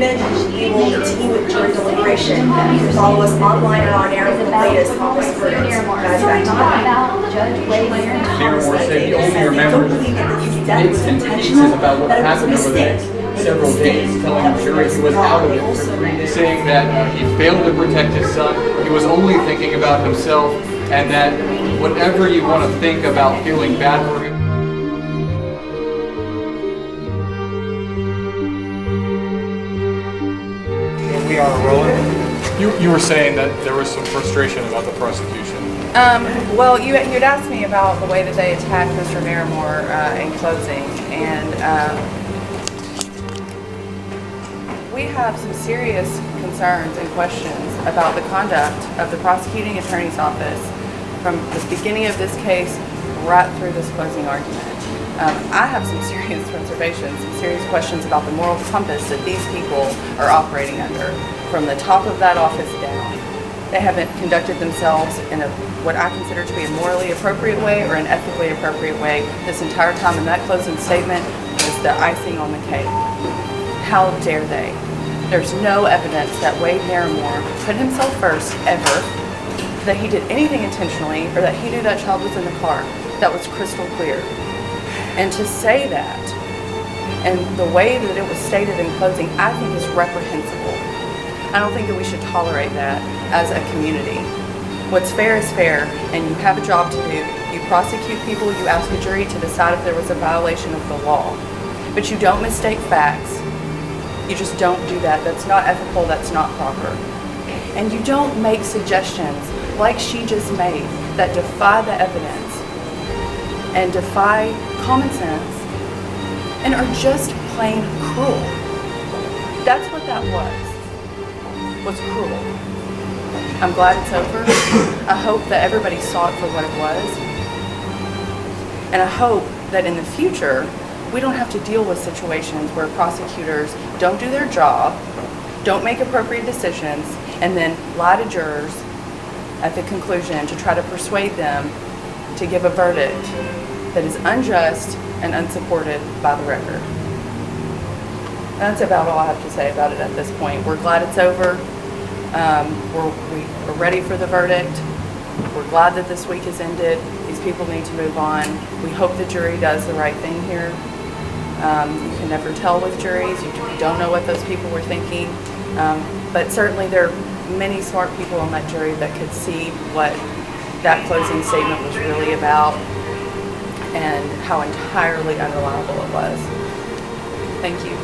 agreement. We will continue with jury deliberation. You can follow us online or on air for the latest on this verdict. Guys, back to Naramore said he only remembers bits and pieces about what happened over the next several days, telling the jury he was out of it for 3 days, saying that he failed to protect his son, he was only thinking about himself, and that whatever you want to think about feeling bad for him. We are rolling. You were saying that there was some frustration about the prosecution. Well, you'd asked me about the way that they attacked Mr. Naramore in closing, and we have some serious concerns and questions about the conduct of the prosecuting attorney's office from the beginning of this case right through this closing argument. I have some serious reservations, some serious questions about the moral compass that these people are operating under from the top of that office down. They haven't conducted themselves in what I consider to be a morally appropriate way or an ethically appropriate way this entire time, and that closing statement was the icing on the cake. How dare they? There's no evidence that Wade Naramore put himself first ever, that he did anything intentionally, or that he knew that child was in the car. That was crystal clear. And to say that, and the way that it was stated in closing, I think is reprehensible. I don't think that we should tolerate that as a community. What's fair is fair, and you have a job to do. You prosecute people, you ask a jury to decide if there was a violation of the law. But you don't mistake facts. You just don't do that. That's not ethical, that's not proper. And you don't make suggestions like she just made that defy the evidence and defy common sense and are just plain cruel. That's what that was cruel. I'm glad it's over. I hope that everybody saw it for what it was. And I hope that in the future, we don't have to deal with situations where prosecutors don't do their job, don't make appropriate decisions, and then lie to jurors at the conclusion to try to persuade them to give a verdict that is unjust and unsupported by the record. That's about all I have to say about it at this point. We're glad it's over. We're ready for the verdict. We're glad that this week has ended. These people need to move on. We hope the jury does the right thing here. You can never tell with juries. You don't know what those people were thinking. But certainly there are many smart people on that jury that could see what that closing statement was really about and how entirely unreliable it was. Thank you.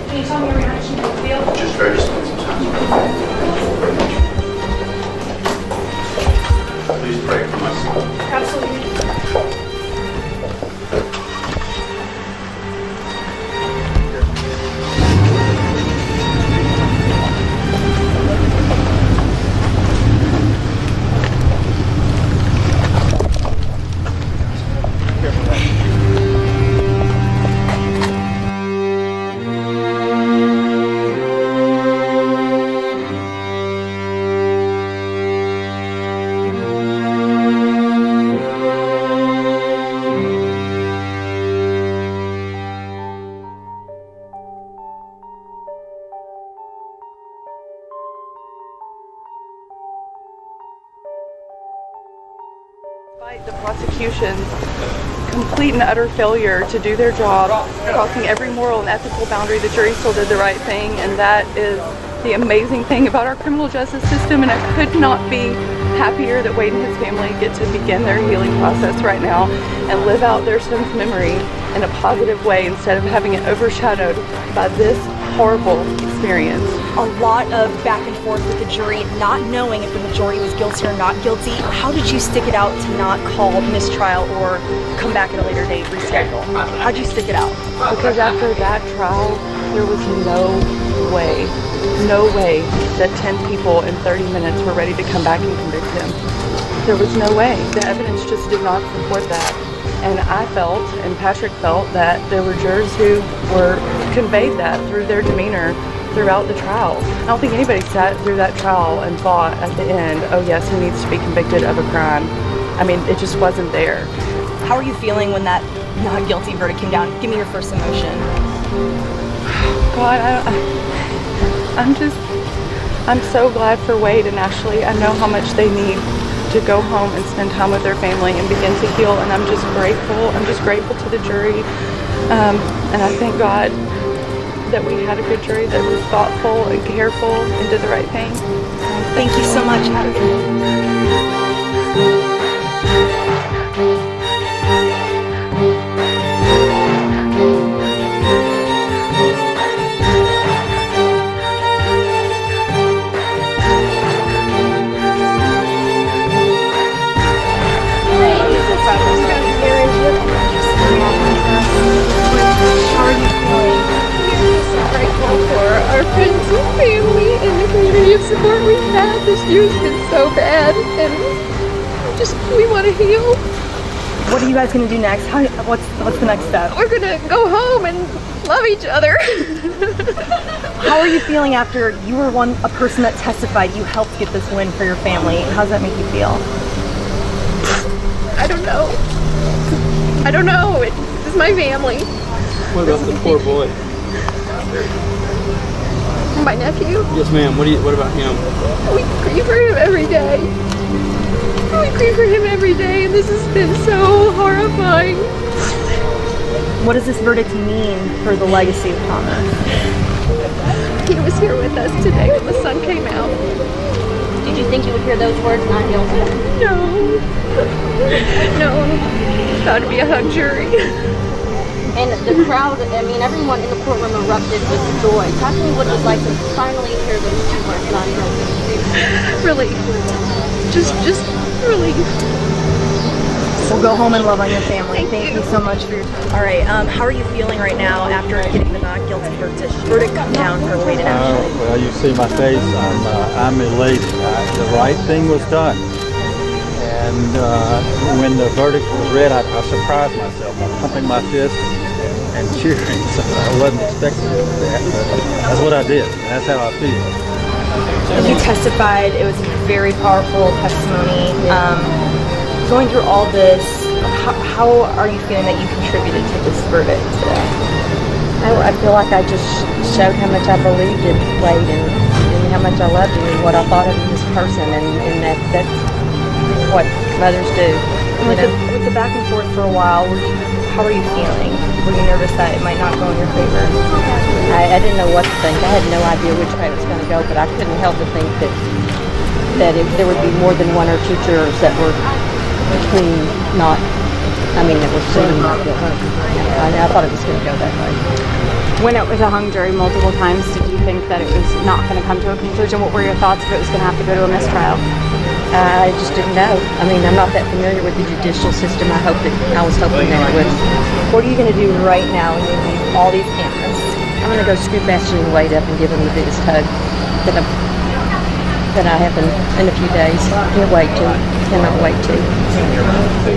Can you tell me your reaction to the deal? Just very expensive times. Please pray for my son. Absolutely. Despite the prosecution's complete and utter failure to do their job, crossing every moral and ethical boundary, the jury still did the right thing, and that is the amazing thing about our criminal justice system, and I could not be happier that Wade and his family get to begin their healing process right now and live out their son's memory in a positive way instead of having it overshadowed by this horrible experience. A lot of back and forth with the jury, not knowing if the majority was guilty or not guilty. How did you stick it out to not call mistrial or come back at a later date, reschedule? How'd you stick it out? Because after that trial, there was no way that 10 people in 30 minutes were ready to come back and convict him. There was no way. The evidence just did not support that. And I felt, and Patrick felt, that there were jurors who were conveyed that through their demeanor throughout the trial. I don't think anybody sat through that trial and thought at the end, oh yes, he needs to be convicted of a crime. I mean, it just wasn't there. How are you feeling when that not guilty verdict came down, give me your first emotion. God, I'm so glad for Wade and Ashley. I know how much they need to go home and spend time with their family and begin to heal, and I'm just grateful. I'm just grateful to the jury, and I thank God that we had a good jury that was thoughtful and careful and did the right thing. Thank you so much. Have a good day. Our friends and family and the community of support we've had. This year's been so bad, and we want to heal. What are you guys gonna do next? What's the next step? We're gonna go home and love each other. How are you feeling after you were a person that testified? You helped get this win for your family. How does that make you feel? I don't know. This is my family. What about the poor boy? My nephew. Yes, ma'am. What about him? We grieve for him every day. And this has been so horrifying. What does this verdict mean for the legacy of Thomas? He was here with us today when the sun came out. Did you think you would hear those words, not guilty? No. Thought it'd be a hung jury. And the crowd, I mean, everyone in the courtroom erupted with joy. Talk to me what it was like to finally hear those two words, not guilty. Really, just really. We'll go home and love on your family. Thank you you so much for your time. All right, how are you feeling right now after getting the not guilty verdict come down for Wade and Ashley? Well, you see my face. I'm elated. The right thing was done. And when the verdict was read, I surprised myself. I'm pumping my fist and cheering. So I wasn't expecting that, but that's what I did. And that's how I feel. You testified. It was a very powerful testimony. Going through all this, how are you feeling that you contributed to this verdict today? I feel like I just showed how much I believed in Wade and how much I loved him and what I thought of him as a person, and that's what mothers do. With the back and forth for a while, how were you feeling? Were you nervous that it might not go in your favor? I didn't know what to think. I had no idea which way it was going to go, but I couldn't help but think that there would be more than one or two jurors that were that were clean not guilty. I thought it was going to go that way. When it was a hung jury multiple times, did you think that it was not going to come to a conclusion? What were your thoughts if it was going to have to go to a mistrial? I just didn't know. I mean, I'm not that familiar with the judicial system. I was hoping that it would. What are you going to do right now when you leave all these cameras? I'm going to go scoop Ashley and Wade up and give them the biggest hug that I have in a few days. Cannot wait to.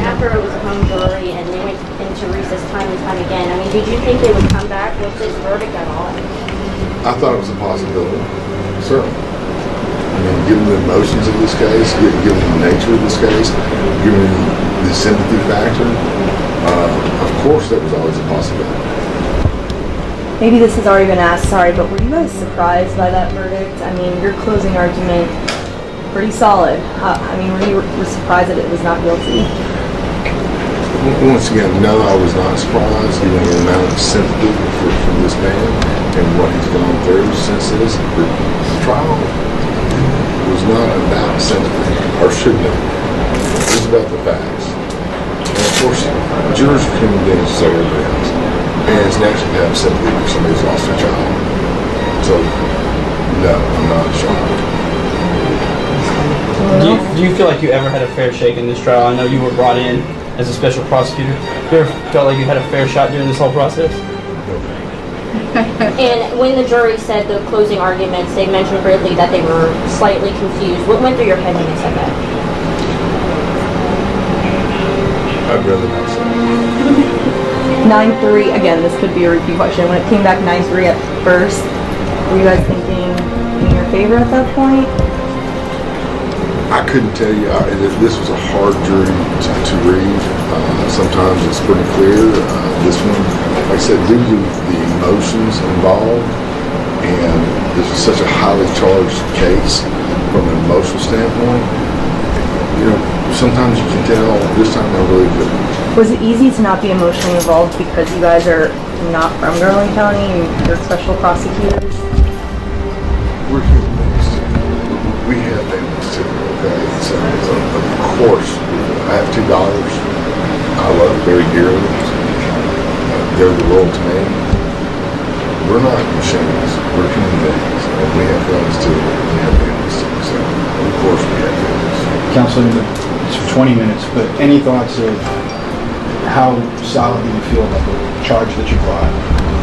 After it was a hung jury and they went into recess time and time again, I mean, did you think they would come back with this verdict at all? I thought it was a possibility, certainly. I mean, given the emotions of this case, given the nature of this case, given the sympathy factor, of course that was always a possibility. Maybe this has already been asked, sorry, but were you guys surprised by that verdict? I mean, your closing argument, pretty solid. Were you surprised that it was not guilty? Once again, no, I was not surprised, given the amount of sympathy for this man and what he's gone through since this. The trial was not about sympathy, or should not. It was about the facts. And of course, jurors are human beings, so everybody else. And it's natural to have sympathy for somebody who's lost their child. So, no, I'm not shocked. Do you feel like you ever had a fair shake in this trial? I know you were brought in as a special prosecutor. You ever felt like you had a fair shot during this whole process? And when the jury said the closing arguments, they mentioned briefly that they were slightly confused. What went through your head when they said that? I'd rather not say. 9-3, again, this could be a repeat question. When it came back 9-3 at first, were you guys thinking in your favor at that point? I couldn't tell you. This was a hard jury to read. Sometimes it's pretty clear. This one, like I said, due to the emotions involved, and this was such a highly charged case from an emotional standpoint, sometimes you can tell. This time I really couldn't. Was it easy to not be emotionally involved because you guys are not from Garland County and you're special prosecutors? We're human beings too. We have families too, okay? So of course, I have 2 daughters. I love them very dearly. They're the world to me. We're not machines. We're human beings. And we have feelings too. We have families too. So of course we have families. Counselor, it's 20 minutes, but any thoughts of how solidly you feel about the charge that you brought?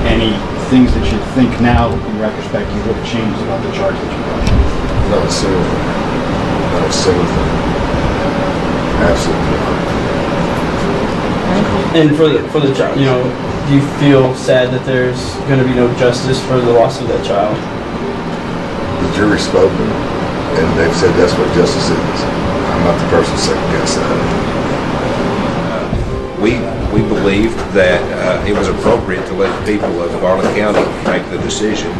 Any things that you think now, in retrospect, you would have changed about the charge that you brought? Not a single thing. Not a single thing. Absolutely not. And for the child, do you feel sad that there's going to be no justice for the loss of that child? The jury's spoken, and they've said that's what justice is. I'm not the person to second guess that. We believed that it was appropriate to let the people of Garland County make the decision,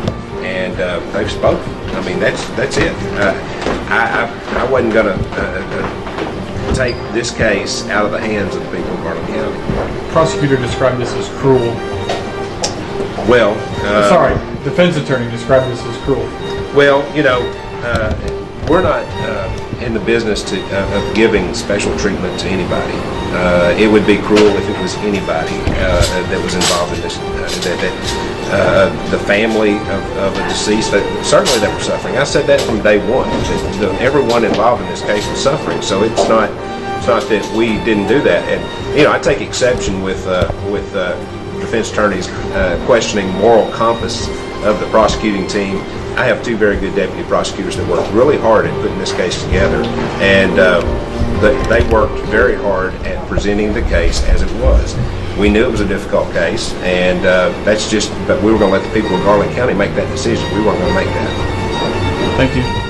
and they've spoken. I mean, that's it. I wasn't going to take this case out of the hands of the people of Garland County. The prosecutor described this as cruel. Well, defense attorney described this as cruel. Well, we're not in the business of giving special treatment to anybody. It would be cruel if it was anybody that was involved in this. The family of a deceased, certainly they were suffering. I said that from day one. Everyone involved in this case was suffering. So it's not that we didn't do that. And I take exception with defense attorneys questioning moral compass of the prosecuting team. I have 2 very good deputy prosecutors that worked really hard at putting this case together, and they worked very hard at presenting the case as it was. We knew it was a difficult case, and but we were going to let the people of Garland County make that decision. We weren't going to make that. Thank you.